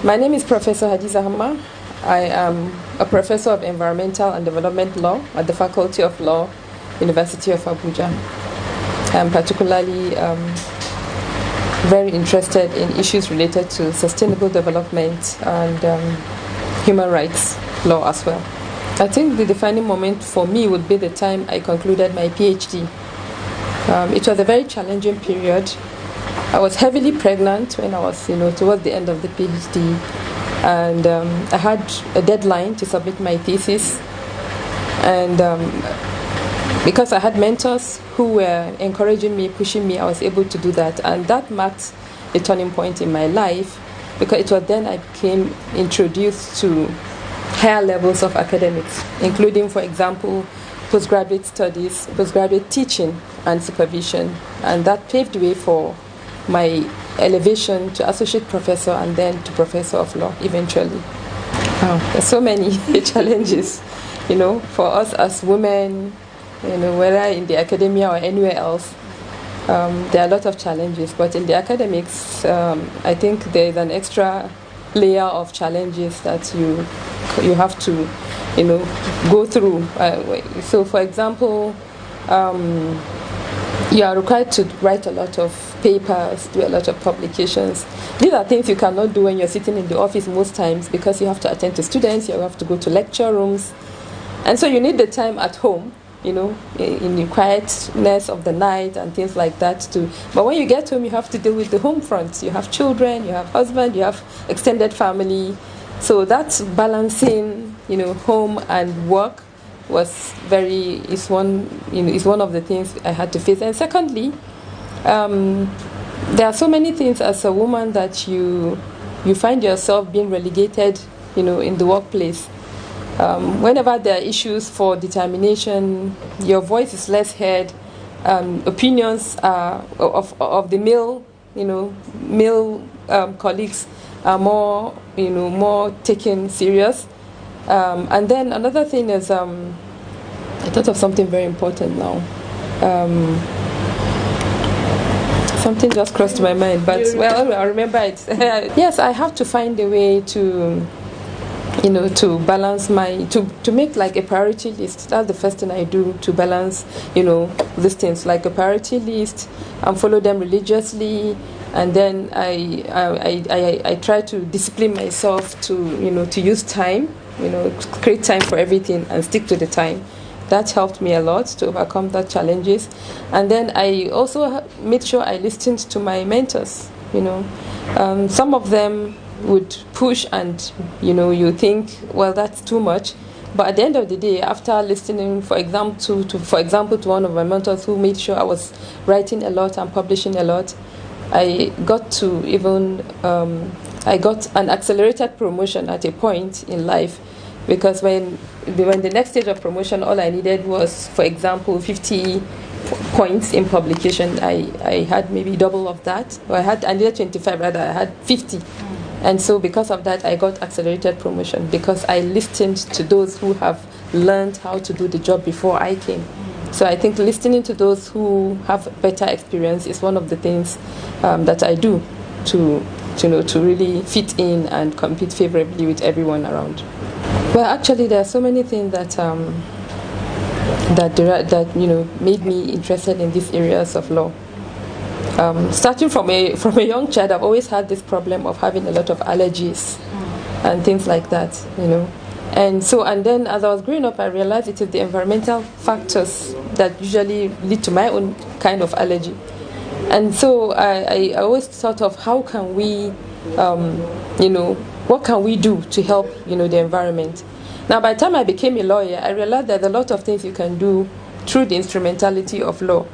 My name is Professor Hadiza Hamma. I am a professor of environmental and development law at the Faculty of Law, University of Abuja. I'm particularly very interested in issues related to sustainable development and human rights law as well. I think the defining moment for me would be the time I concluded my PhD. It was a very challenging period. I was heavily pregnant when I was, towards the end of the PhD, and I had a deadline to submit my thesis. And because I had mentors who were encouraging me, pushing me, I was able to do that. And that marked a turning point in my life, because it was then I became introduced to higher levels of academics, including, for example, postgraduate studies, postgraduate teaching and supervision. And that paved the way for my elevation to associate professor and then to professor of law eventually. There's so many challenges, for us as women, whether in the academia or anywhere else. There are a lot of challenges, but in the academics, I think there is an extra layer of challenges that you have to, go through. So, for example, you are required to write a lot of papers, do a lot of publications. These are things you cannot do when you're sitting in the office most times, because you have to attend to students, you have to go to lecture rooms. And so you need the time at home, in the quietness of the night and things like that too. But when you get home, you have to deal with the home front. You have children, you have husband, you have extended family. So that's balancing, home and work is one of the things I had to face. And secondly, there are so many things as a woman that you find yourself being relegated, in the workplace. Whenever there are issues for determination, your voice is less heard. Opinions of the male colleagues are more taken serious. And then another thing is, I thought of something very important now. Something just crossed my mind, but I'll remember it. Yes, I have to find a way to balance to make like a priority list. That's the first thing I do, to balance, these things, like a priority list, and follow them religiously. And then I try to discipline myself to use time, create time for everything and stick to the time. That helped me a lot to overcome the challenges. And then I also made sure I listened to my mentors. Some of them would push, and you think, well, that's too much. But at the end of the day, after listening, for example, to one of my mentors who made sure I was writing a lot and publishing a lot, I got an accelerated promotion at a point in life, because when the next stage of promotion, all I needed was, for example, 50 points in publication. I had maybe double of that. I needed 25 rather. I had 50. And so because of that, I got accelerated promotion, because I listened to those who have learned how to do the job before I came. So I think listening to those who have better experience is one of the things that I do to really fit in and compete favorably with everyone around. Well, actually, there are so many things that made me interested in these areas of law. Starting from a young child, I've always had this problem of having a lot of allergies and things like that, And then as I was growing up, I realized it is the environmental factors that usually lead to my own kind of allergy. And so I always thought of how can we, what can we do to help, the environment. Now, by the time I became a lawyer, I realized there's a lot of things you can do through the instrumentality of law.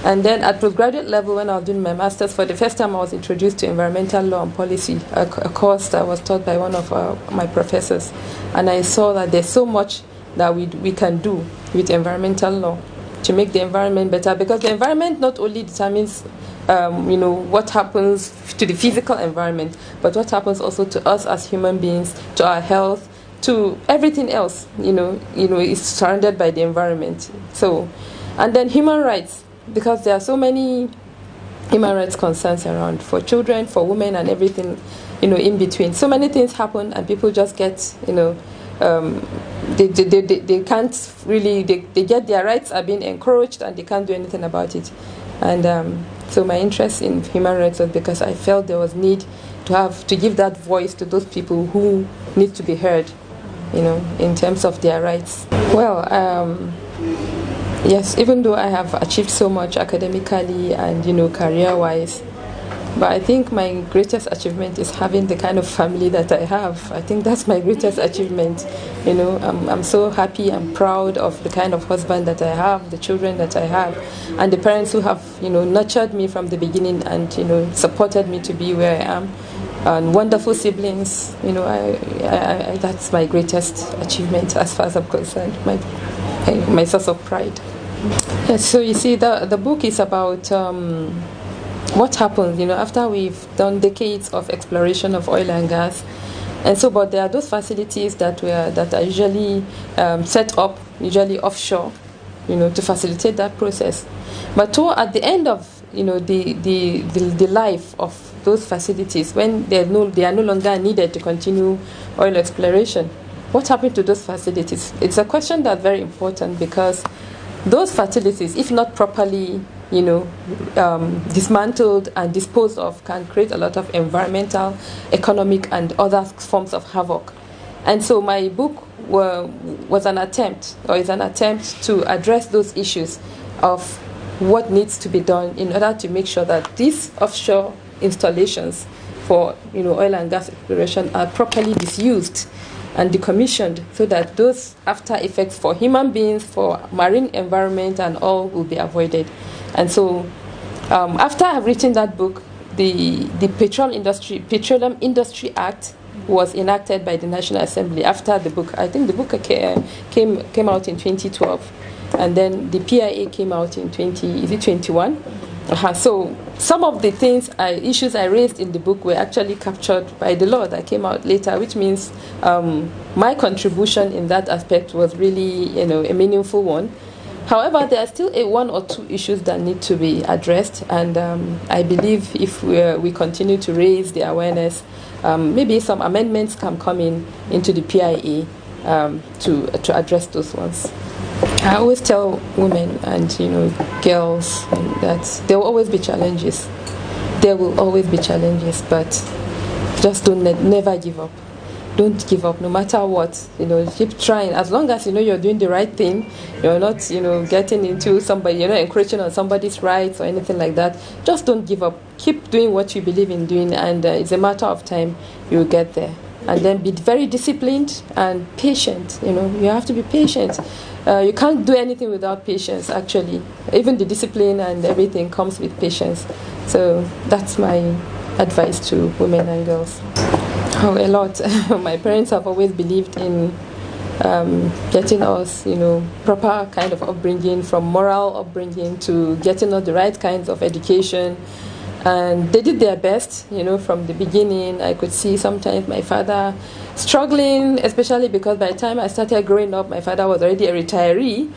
And then at postgraduate level, when I was doing my master's, for the first time I was introduced to environmental law and policy, a course that was taught by one of my professors. And I saw that there's so much that we can do with environmental law to make the environment better, because the environment not only determines what happens to the physical environment, but what happens also to us as human beings, to our health, to everything else, is surrounded by the environment. So, and then human rights, because there are so many human rights concerns around for children, for women, and everything, in between. So many things happen, and people just get, they can't really, they get their rights are being encroached, and they can't do anything about it. And so my interest in human rights was because I felt there was need to give that voice to those people who need to be heard, in terms of their rights. Well, yes, even though I have achieved so much academically and, career-wise, but I think my greatest achievement is having the kind of family that I have. I think that's my greatest achievement. I'm so happy and proud of the kind of husband that I have, the children that I have, and the parents who have, nurtured me from the beginning and, supported me to be where I am. And wonderful siblings, that's my greatest achievement as far as I'm concerned, my source of pride. Yes, so you see, the book is about what happens, after we've done decades of exploration of oil and gas. And so, but there are those facilities that are usually set up, usually offshore, to facilitate that process. But at the end of the life of those facilities, when they are no longer needed to continue oil exploration, what happened to those facilities? It's a question that's very important, because those facilities, if not properly dismantled and disposed of, can create a lot of environmental, economic, and other forms of havoc. And so my book is an attempt to address those issues of what needs to be done in order to make sure that these offshore installations for oil and gas exploration are properly disused and decommissioned, so that those after effects for human beings, for marine environment, and all will be avoided. And so, after I've written that book, the Petroleum Industry Act was enacted by the National Assembly. After the book, I think the book came out in 2012, and then the PIA came out in 2021. So some of the issues I raised in the book were actually captured by the law that came out later, which means my contribution in that aspect was really, a meaningful one. However, there are still one or two issues that need to be addressed, and I believe if we continue to raise the awareness, maybe some amendments can come into the PIA to address those ones. I always tell women and girls that there will always be challenges. There will always be challenges, but just never give up. Don't give up, no matter what. Keep trying. As long as you're doing the right thing, you're not getting into somebody, you're not encroaching on somebody's rights or anything like that. Just don't give up. Keep doing what you believe in doing, and it's a matter of time you'll get there. And then be very disciplined and patient. You have to be patient. You can't do anything without patience, actually. Even the discipline and everything comes with patience. So that's my advice to women and girls. Oh, a lot. My parents have always believed in getting us, proper kind of upbringing, from moral upbringing to getting us the right kinds of education. And they did their best, from the beginning. I could see sometimes my father struggling, especially because by the time I started growing up, my father was already a retiree.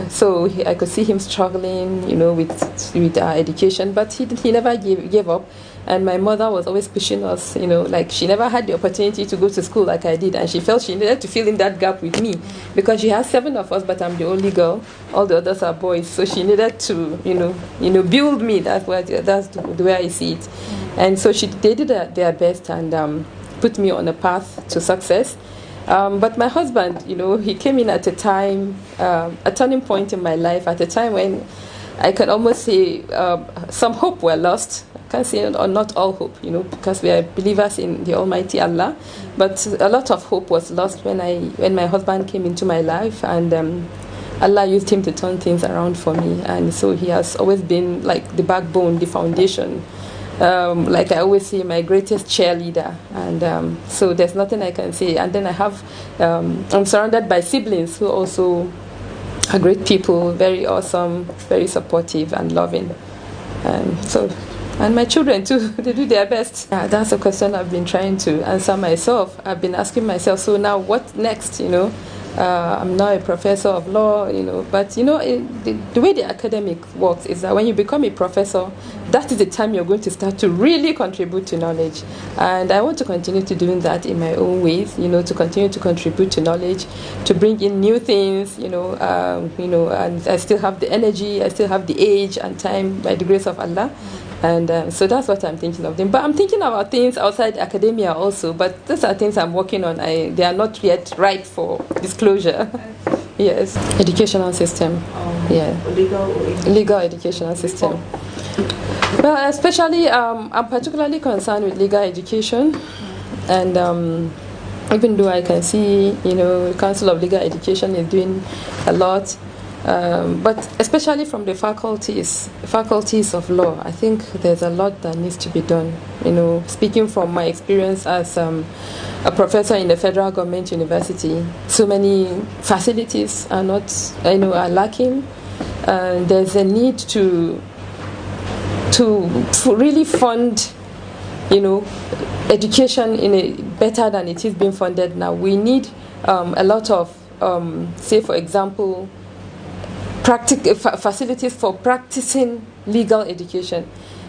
So I could see him struggling, with our education, but he never gave up. And my mother was always pushing us, like she never had the opportunity to go to school like I did, and she felt she needed to fill in that gap with me, because she has 7 of us, but I'm the only girl. All the others are boys, so she needed to, build me. That's the way I see it. And so they did their best and put me on a path to success. But my husband, he came in at a time, a turning point in my life, at a time when I can almost say some hope were lost. I can't say not all hope, because we are believers in the Almighty Allah. But a lot of hope was lost when my husband came into my life, and Allah used him to turn things around for me. And so he has always been like the backbone, the foundation. Like I always say, my greatest cheerleader, and so there's nothing I can say. And then I'm surrounded by siblings who also are great people, very awesome, very supportive and loving, and my children too, they do their best. That's a question I've been trying to answer myself. I've been asking myself, so now what next? I'm now a professor of law, but the way the academic works is that when you become a professor, that is the time you're going to start to really contribute to knowledge. And I want to continue to doing that in my own ways, to continue to contribute to knowledge, to bring in new things, and I still have the energy, I still have the age and time by the grace of Allah. And so that's what I'm thinking of doing. But I'm thinking about things outside academia also, but those are things I'm working on. They are not yet ripe for disclosure. Yes. Educational system. Yeah. Legal educational system. Well, especially, I'm particularly concerned with legal education. And even though I can see, the Council of Legal Education is doing a lot, but especially from the faculties of law, I think there's a lot that needs to be done. Speaking from my experience as a professor in a federal government university, so many facilities are not, are lacking. There's a need to really fund, education better than it is being funded now. We need a lot of, say, for example, facilities for practicing legal education.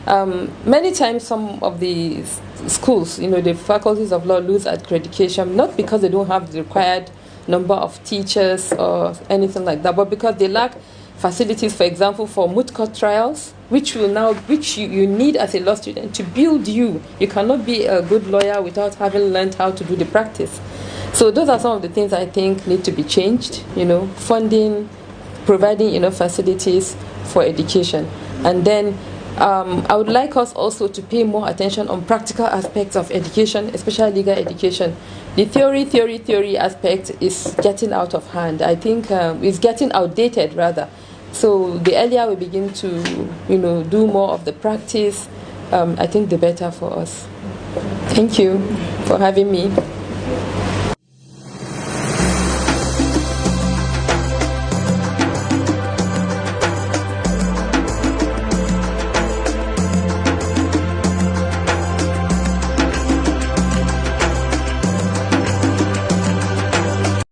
Many times some of the schools, the faculties of law lose accreditation, not because they don't have the required number of teachers or anything like that, but because they lack facilities, for example, for moot court trials, which you need as a law student to build you. You cannot be a good lawyer without having learned how to do the practice. So those are some of the things I think need to be changed, funding, providing enough facilities for education. And then I would like us also to pay more attention on practical aspects of education, especially legal education. The theory aspect is getting out of hand. I think it's getting outdated, rather. So the earlier we begin to, do more of the practice, I think the better for us. Thank you for having me.